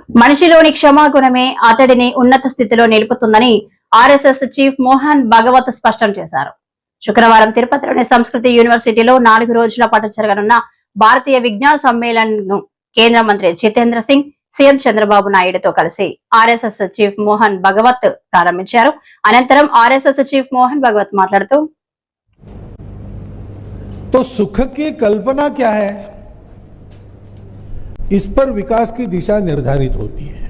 మనిషిలోని క్షమాగుణమే అతడిని ఉన్నత స్థితిలో నిలుపుతుందని ఆర్ఎస్ఎస్ చీఫ్ మోహన్ భగవత్ స్పష్టం చేశారు. శుక్రవారం తిరుపతిలోని సంస్కృతి యూనివర్సిటీలో 4 రోజుల పాటు జరగనున్న భారతీయ విజ్ఞాన సమ్మేళనం కేంద్ర మంత్రి జితేంద్ర సింగ్, సీఎం చంద్రబాబు నాయుడుతో కలిసి ఆర్ఎస్ఎస్ చీఫ్ మోహన్ భగవత్ ప్రారంభించారు. అనంతరం ఆర్ఎస్ఎస్ చీఫ్ మోహన్ భగవత్ మాట్లాడుతూ तो सुख की कल्पना क्या है, इस पर विकास की दिशा निर्धारित होती है।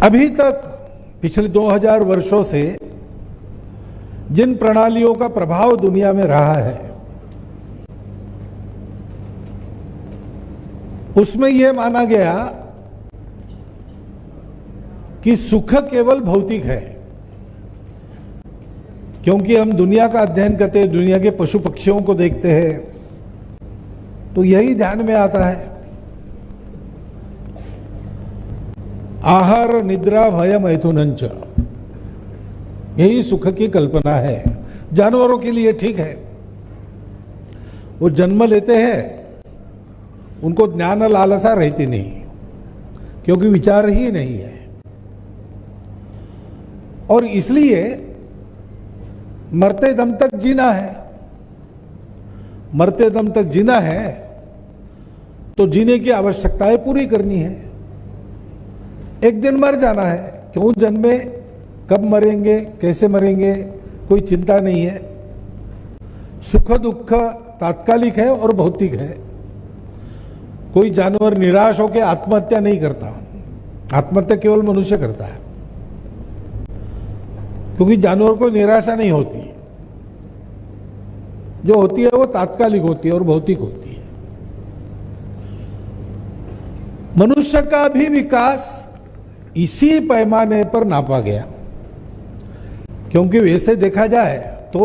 अभी तक पिछले 2000 वर्षों से जिन प्रणालियों का प्रभाव दुनिया में रहा है, उसमें यह माना गया कि सुख केवल भौतिक है, क्योंकि हम दुनिया का अध्ययन करते हैं, दुनिया के पशु पक्षियों को देखते हैं, तो यही ध्यान में आता है। आहार निद्रा भय मैथुनंच, यही सुख की कल्पना है। जानवरों के लिए ठीक है, वो जन्म लेते हैं, उनको ज्ञान लालसा रहती नहीं, क्योंकि विचार ही नहीं है, और इसलिए मरते दम तक जीना है। मरते दम तक जीना है तो जीने की आवश्यकताएं पूरी करनी है। एक दिन मर जाना है, क्यों जन्मे, कब मरेंगे, कैसे मरेंगे, कोई चिंता नहीं है। सुख दुख तात्कालिक है और भौतिक है। कोई जानवर निराश होकर आत्महत्या नहीं करता, आत्महत्या केवल मनुष्य करता है, क्योंकि जानवर को निराशा नहीं होती। जो होती है वो तात्कालिक होती है और भौतिक होती है। मनुष्य का भी विकास इसी पैमाने पर नापा गया, क्योंकि वैसे देखा जाए तो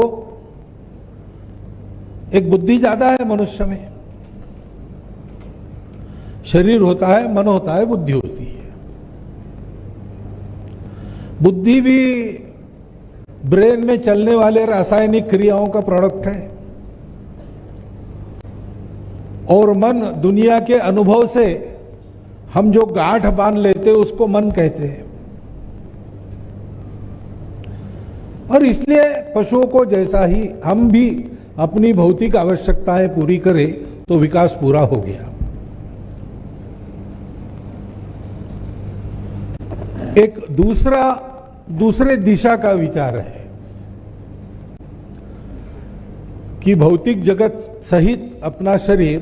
एक बुद्धि ज्यादा है मनुष्य में। शरीर होता है, मन होता है, बुद्धि होती है। बुद्धि भी ब्रेन में चलने वाले रासायनिक क्रियाओं का प्रोडक्ट है, और मन दुनिया के अनुभव से हम जो गांठ बांध लेते उसको मन कहते हैं। और इसलिए पशुओं को जैसा ही हम भी अपनी भौतिक आवश्यकताएं पूरी करें तो विकास पूरा हो गया। एक दूसरे दिशा का विचार है कि भौतिक जगत सहित अपना शरीर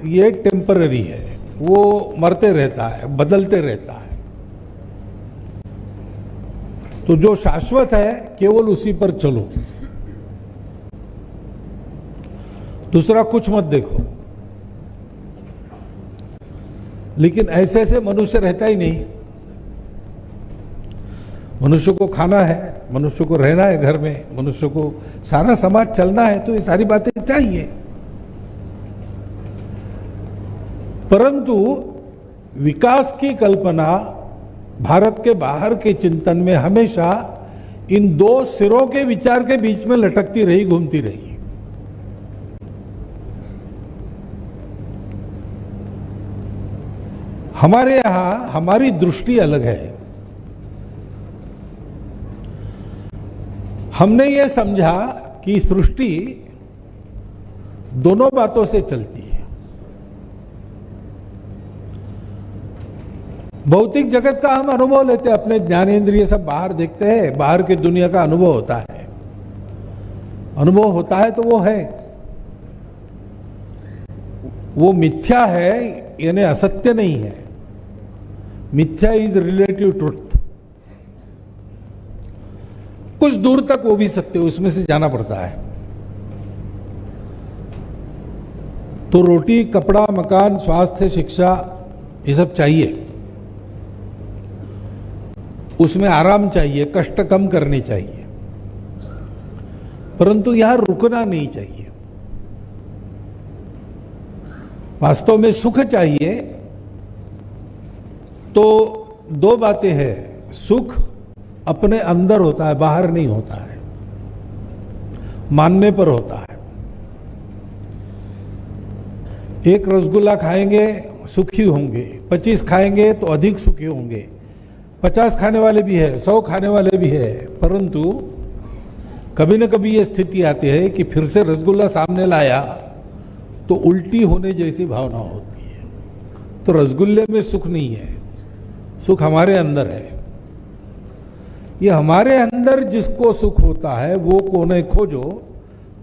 ये टेम्पररी है, वो मरते रहता है, बदलते रहता है। तो जो शाश्वत है केवल उसी पर चलो, दूसरा कुछ मत देखो। लेकिन ऐसे ऐसे मनुष्य रहता ही नहीं। मनुष्य को खाना है, मनुष्य को रहना है घर में, मनुष्य को सारा समाज चलना है, तो ये सारी बातें चाहिए। परंतु विकास की कल्पना भारत के बाहर के चिंतन में हमेशा इन दो सिरों के विचार के बीच में लटकती रही, घूमती रही। हमारे यहां हमारी दृष्टि अलग है। हमने ये समझा कि सृष्टि दोनों बातों से चलती है। भौतिक जगत का हम अनुभव लेते हैं, अपने ज्ञानेंद्रिय सब बाहर देखते हैं, बाहर की दुनिया का अनुभव होता है। अनुभव होता है तो वो है, वो मिथ्या है यानी असत्य नहीं है। मिथ्या इज रिलेटिव ट्रुथ। कुछ दूर तक वो भी सत्य, उसमें से जाना पड़ता है। तो रोटी, कपड़ा, मकान, स्वास्थ्य, शिक्षा, ये सब चाहिए, उसमें आराम चाहिए, कष्ट कम करने चाहिए, परंतु यहां रुकना नहीं चाहिए। वास्तव में सुख चाहिए तो दो बातें हैं। सुख अपने अंदर होता है, बाहर नहीं होता है, मानने पर होता है। एक रसगुल्ला खाएंगे सुखी होंगे, 25 खाएंगे तो अधिक सुखी होंगे, 50 खाने वाले भी है, 100 खाने वाले भी है। परंतु कभी न कभी ये स्थिति आती है कि फिर से रसगुल्ला सामने लाया तो उल्टी होने जैसी भावना होती है। तो रसगुल्ले में सुख नहीं है, सुख हमारे अंदर है। ये हमारे अंदर जिसको सुख होता है वो कोने खोजो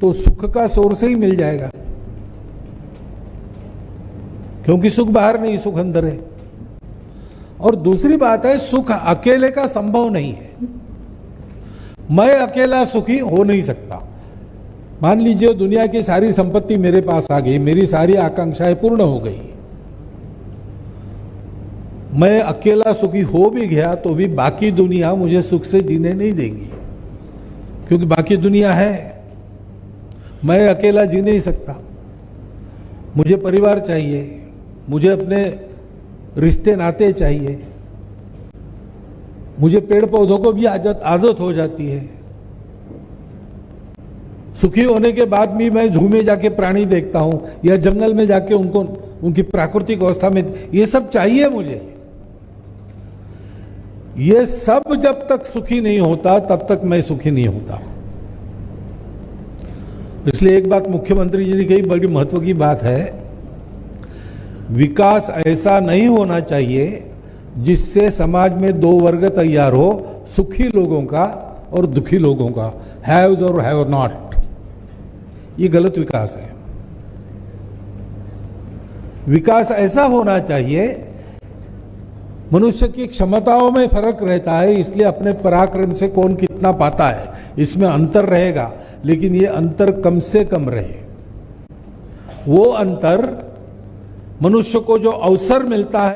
तो सुख का सोर्स ही मिल जाएगा, क्योंकि सुख बाहर नहीं, सुख अंदर है। और दूसरी बात है, सुख अकेले का संभव नहीं है। मैं अकेला सुखी हो नहीं सकता। मान लीजिए दुनिया की सारी संपत्ति मेरे पास आ गई, मेरी सारी आकांक्षाएं पूर्ण हो गई, मैं अकेला सुखी हो भी गया तो भी बाकी दुनिया मुझे सुख से जीने नहीं देगी, क्योंकि बाकी दुनिया है, मैं अकेला जी नहीं सकता। मुझे परिवार चाहिए, मुझे अपने रिश्ते नाते चाहिए, मुझे पेड़ पौधों को भी आदत हो जाती है। सुखी होने के बाद भी मैं जू में जाके प्राणी देखता हूं या जंगल में जाके उनको उनकी प्राकृतिक अवस्था में, ये सब चाहिए मुझे। ये सब जब तक सुखी नहीं होता तब तक मैं सुखी नहीं होता। इसलिए एक बात मुख्यमंत्री जी ने कही, बड़ी महत्व की बात है, विकास ऐसा नहीं होना चाहिए जिससे समाज में दो वर्ग तैयार हो, सुखी लोगों का और दुखी लोगों का, हैव्स और हैव नॉट। ये गलत विकास है। विकास ऐसा होना चाहिए, मनुष्य की क्षमताओं में फर्क रहता है, इसलिए अपने पराक्रम से कौन कितना पाता है इसमें अंतर रहेगा, लेकिन ये अंतर कम से कम रहे। वो अंतर मनुष्य को जो अवसर मिलता है